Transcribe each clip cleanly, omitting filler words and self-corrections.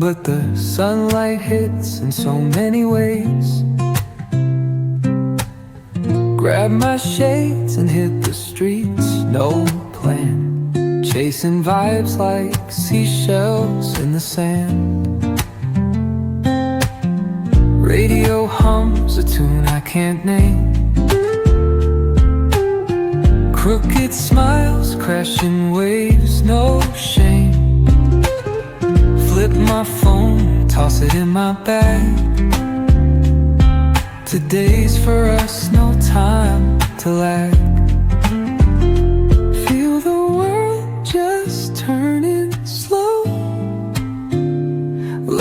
but the sunlight hits in so many ways. Grab my shades and hit the streets, no plan, chasing vibes like seashells in the sand. Radio hums a tune I can't name. Crooked smiles, crashing waves, no shame. Flip my phone, toss it in my bag. Today's for us, no time to lag. Feel the world just turning slow.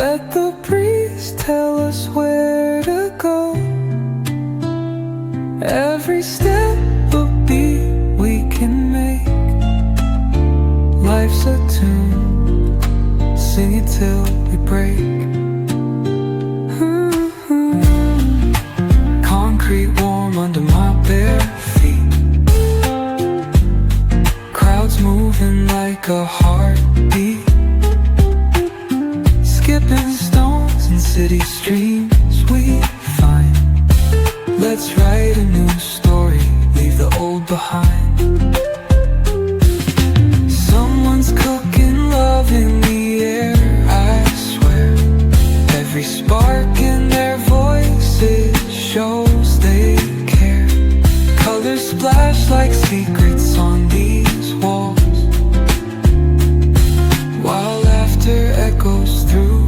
Let the breeze tell us where to go. Every step a beat we can make. Life's a tune, sing it till we break. Concrete warm under my bare feet. Crowds moving like a heartbeat. Skipping stones in city streams we find. Let's write a new story, leave the old behind. Someone's cooking love in the air, I swear. Every spark in their voices shows they care. Colors splash like secrets on these walls, while laughter echoes through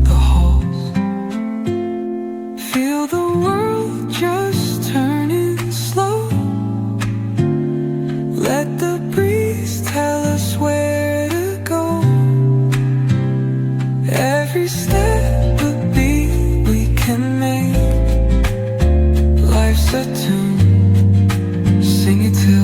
the halls. Feel the world